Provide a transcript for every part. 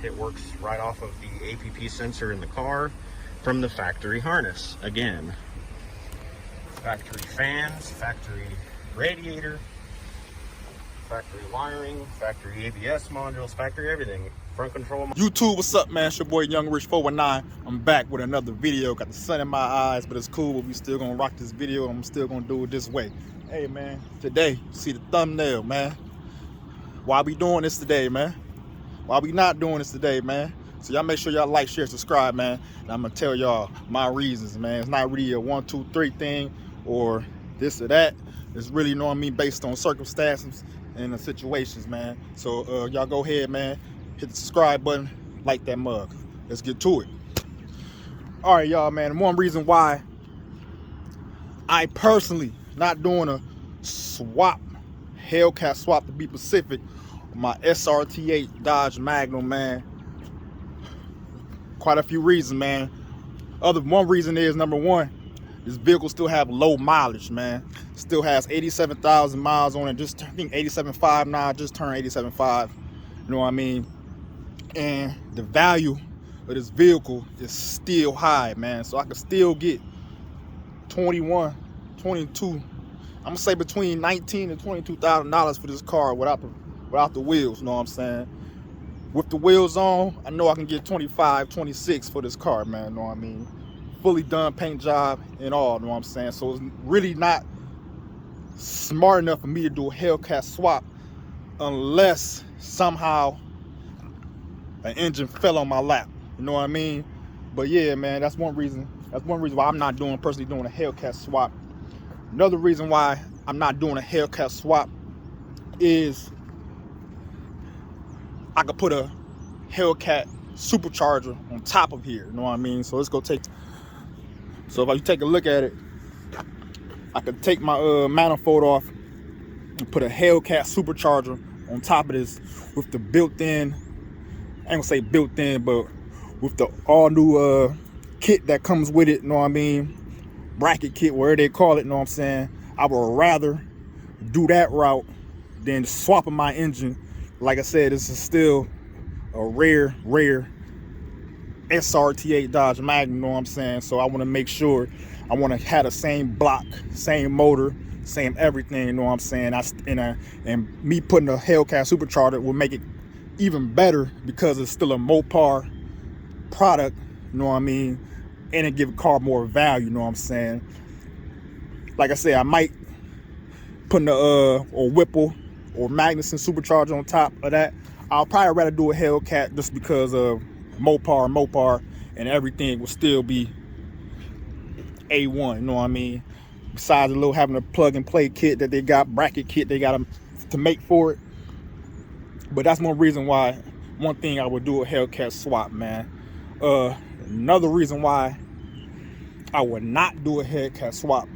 It works right off of the APP sensor in the car from the factory harness. Again, factory fans, factory radiator, factory wiring, factory ABS modules, factory everything. Front control. YouTube, what's up, man? It's your boy Young Rich 419. I'm back with another video. Got the sun in my eyes, but it's cool. But we still gonna rock this video. I'm still gonna do it this way. Hey, man, today, see the thumbnail, man. Why we doing this today, man? Why we not doing this today, man? So y'all make sure y'all like, share, subscribe, man. And I'm gonna tell y'all my reasons, man. It's not really a 1, 2, 3 thing or this or that. It's really, you know what I mean, based on circumstances and the situations, man. So y'all go ahead, man. Hit the subscribe button, like that mug. Let's get to it. All right, y'all, man. One reason why I personally not doing a swap, Hellcat swap to be specific, my SRT8 Dodge Magnum, man. Quite a few reasons, man. One reason is, number one, this vehicle still have low mileage, man. Still has 87,000 miles on it. Just I think 87.5 now. Just turned 87.5. You know what I mean? And the value of this vehicle is still high, man. So I could still get 21, 22. I'm gonna say between $19,000 and $22,000 for this car without the wheels. You know what I'm saying? With the wheels on, I know I can get 25, 26 for this car, man. You know what I mean? Fully done paint job and all. You know what I'm saying? So it's really not smart enough for me to do a Hellcat swap unless somehow an engine fell on my lap. You know what I mean? But yeah, man, that's one reason. That's one reason why I'm not personally doing a Hellcat swap. Another reason why I'm not doing a Hellcat swap is I could put a Hellcat Supercharger on top of here. You know what I mean? So let's go take. So if you take a look at it, I could take my manifold off and put a Hellcat Supercharger on top of this with the built-in. I ain't gonna say built-in, but with the all-new kit that comes with it, you know what I mean? Bracket kit, whatever they call it, you know what I'm saying? I would rather do that route than swapping my engine. Like I said, this is still a rare SRT8 Dodge Magnum, you know what I'm saying? So I want to make sure I want to have the same block, same motor, same everything, you know what I'm saying? And me putting a Hellcat Supercharger will make it even better because it's still a Mopar product, you know what I mean? And it give a car more value, you know what I'm saying? Like I said, I might put or Whipple or Magnuson Supercharger on top of that. I'll probably rather do a Hellcat just because of Mopar and everything will still be A1, you know what I mean? Besides a little having a plug and play kit that they got, bracket kit they got to make for it. But that's one reason why, one thing I would do a Hellcat swap, man. Another reason why I would not do a Hellcat swap,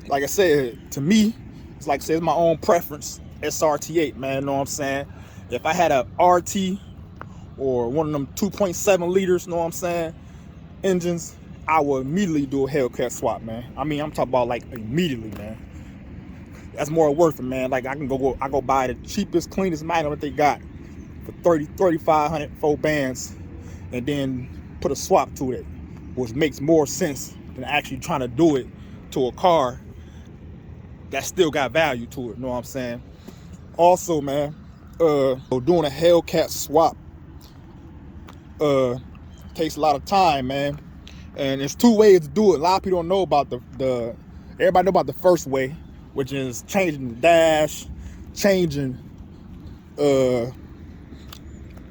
like I said, to me, it's like I said, it's my own preference, SRT8, man, you know what I'm saying? If I had a RT or one of them 2.7 liters, you know what I'm saying, engines, I would immediately do a Hellcat swap, man. I mean, I'm talking about like immediately, man. That's more worth it, man. Like I go buy the cheapest, cleanest Magnum that they got for 3,500 4 bands, and then put a swap to it, which makes more sense than actually trying to do it to a car that still got value to it. You know what I'm saying? Also, man, doing a Hellcat swap takes a lot of time, man. And there's 2 ways to do it. A lot of people don't know about everybody know about the first way, which is changing the dash, changing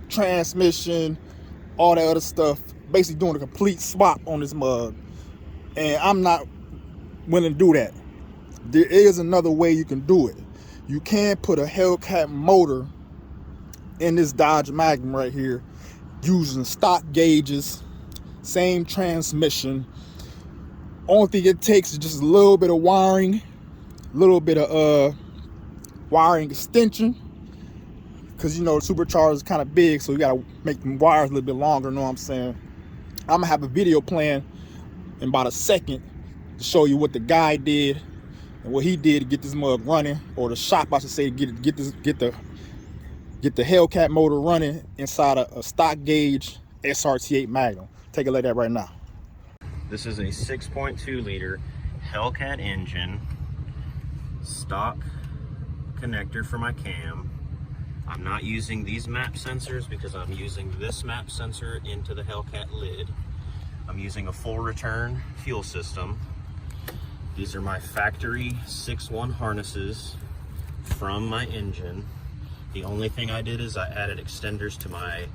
transmission, all that other stuff. Basically doing a complete swap on this mug. And I'm not willing to do that. There is another way you can do it. You can put a Hellcat motor in this Dodge Magnum right here using stock gauges, same transmission. Only thing it takes is just a little bit of wiring, a little bit of wiring extension, because you know the Supercharger is kind of big, so you gotta make them wires a little bit longer, you know what I'm saying? I'm gonna have a video plan in about a second to show you what the guy did and what he did to get this mug running, or the shop I should say, get the get the Hellcat motor running inside a stock gauge SRT8 Magnum. Take a look at that right now. This is a 6.2 liter Hellcat engine, stock connector for my cam. I'm not using these map sensors because I'm using this map sensor into the Hellcat lid. I'm using a full return fuel system. These are my factory 6.1 harnesses from my engine. The only thing I did is I added extenders to my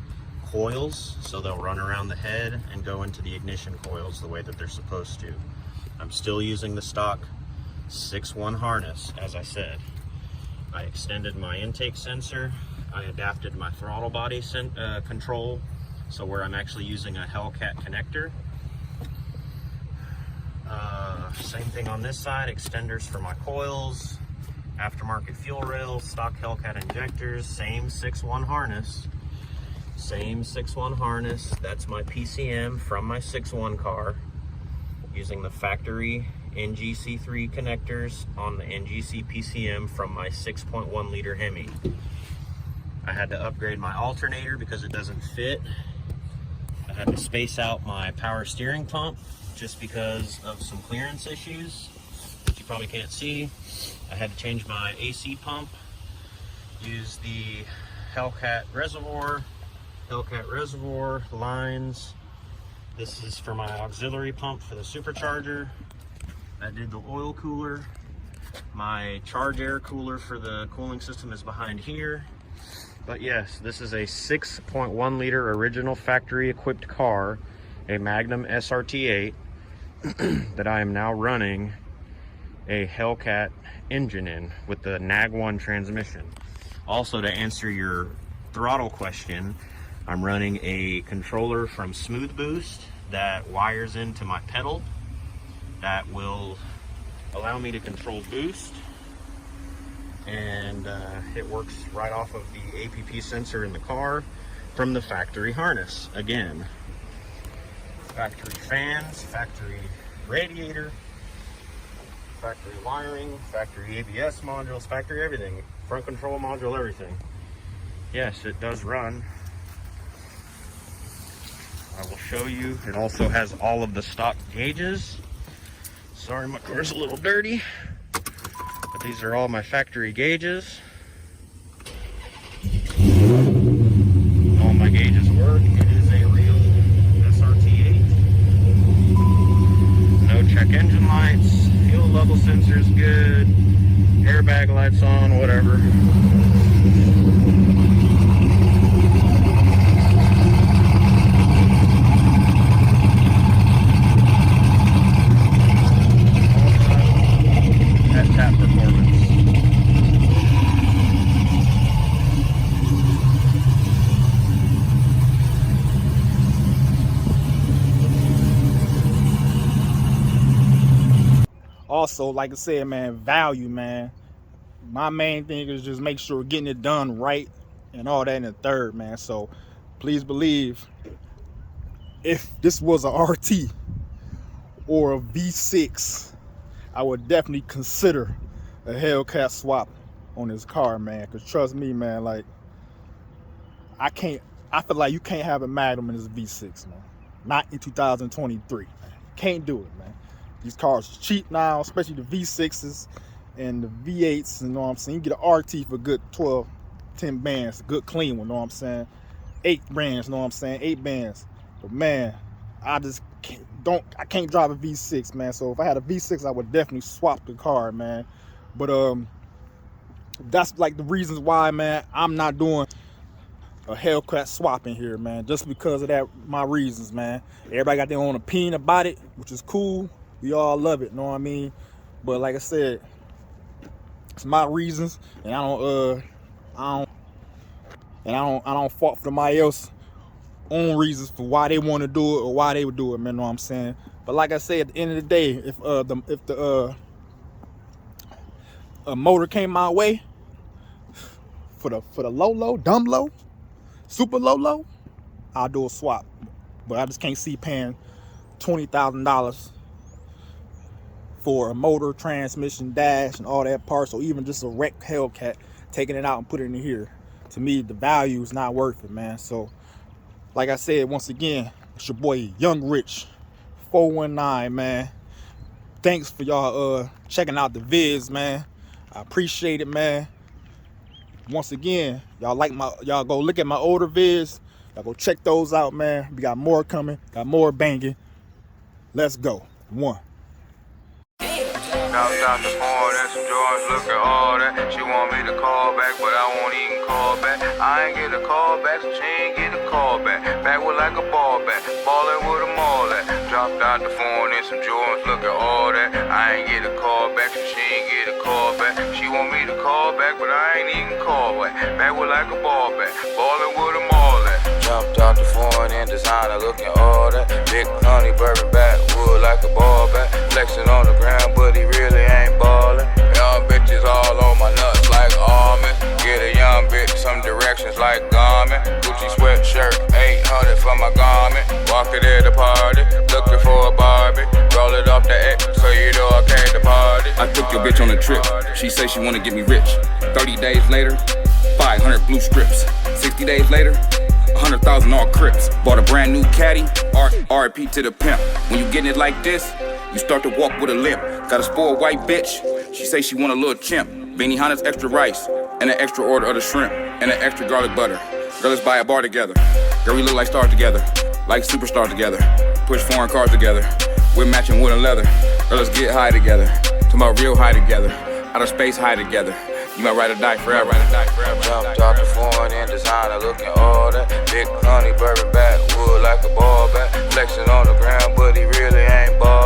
coils so they'll run around the head and go into the ignition coils the way that they're supposed to. I'm still using the stock 6.1 harness, as I said. I extended my intake sensor. I adapted my throttle body control, so where I'm actually using a Hellcat connector. Same thing on this side, extenders for my coils, aftermarket fuel rails, stock Hellcat injectors, same 6.1 harness. Same 6.1 harness. That's my PCM from my 6.1 car, using the factory NGC3 connectors on the NGC PCM from my 6.1 liter Hemi. I had to upgrade my alternator because it doesn't fit. I had to space out my power steering pump just because of some clearance issues that you probably can't see. I had to change my AC pump, use the Hellcat reservoir lines. This is for my auxiliary pump for the supercharger. I did the oil cooler. My charge air cooler for the cooling system is behind here. But yes, this is a 6.1 liter original factory equipped car, a Magnum SRT8, that I am now running a Hellcat engine in with the NAG1 transmission. Also, to answer your throttle question, I'm running a controller from Smooth Boost that wires into my pedal that will allow me to control boost, and it works right off of the APP sensor in the car from the factory harness. Again, factory fans, factory radiator, factory wiring, factory ABS modules, factory everything, front control module, everything. Yes, it does run. I will show you. It also has all of the stock gauges. Sorry, my car's a little dirty, but these are all my factory gauges. All my gauges work. It is a real SRT8. No check engine lights. Fuel level sensor's good. Airbag lights on, whatever. Tap performance. Also, like I said, man, value, man. My main thing is just make sure we're getting it done right and all that in the third, man. So please believe, if this was a RT or a V6, I would definitely consider a Hellcat swap on this car, man. Cause trust me, man, like I feel like you can't have a Magnum in this V6, man. Not in 2023. Can't do it, man. These cars are cheap now, especially the V6s and the V8s, you know what I'm saying? You get an RT for good 12, 10 bands, a good clean one, you know what I'm saying? 8 bands, you know what I'm saying? 8 bands. But man, I just I can't drive a V6, man. So if I had a V6, I would definitely swap the car, man. But that's like the reasons why, man, I'm not doing a Hellcat swap in here, man. Just because of that, my reasons, man. Everybody got their own opinion about it, which is cool. We all love it, know what I mean? But like I said, it's my reasons, and I don't fault for somebody else own reasons for why they want to do it or why they would do it, man. Know what I'm saying? But like I said, at the end of the day, if the motor came my way for the low, dumb low, super low, I'll do a swap. But I just can't see paying $20,000 for a motor, transmission, dash, and all that parts, or even just a wrecked Hellcat, taking it out and putting it in here to me, the value is not worth it, man. So, like I said, once again, it's your boy Young Rich 419, man. Thanks for y'all checking out the vids, man. I appreciate it, man. Once again, y'all go look at my older vids. Y'all go check those out, man. We got more coming, got more banging. Let's go. One. Dropped out the phone and some joints, look at all that. She want me to call back, but I won't even call back. I ain't get a call back, so she ain't get a call back. Back with like a ball back, ballin' with them all that. Dropped out the phone and some joints, look at all that. I ain't get a call back, so she ain't get a call back. She want me to call back, but I ain't even call back. Back with like a ball back, ballin' with them all that. Jumped out the phone and designer, looking all that. Big honey bourbon backwood like a ball back. Flexing on the ground, but he really ain't ballin'. Young bitches all on my nuts like almonds. Get a young bitch some directions like garment. Gucci sweatshirt, 800 for my garment. Walk it at the party, looking for a Barbie. Roll it off the X, so you know I came to party. I took your bitch on a trip. She say she wanna get me rich. 30 days later, 500 blue strips. 60 days later, 100,000 all crips. Bought a brand new caddy, RP to the pimp. When you getting it like this, you start to walk with a limp. Got a spoiled white bitch, she say she want a little chimp. Benihana's extra rice, and an extra order of the shrimp, and an extra garlic butter. Girl, let's buy a bar together. Girl, we look like stars together, like superstars together. Push foreign cars together, we're matching wood and leather. Girl, let's get high together, talking about real high together. Outer space high together. You might ride or die forever. Jumped out the phone and designer, looking all that. Big honey bourbon backwood like a ball back. Flexing on the ground, but he really ain't ball.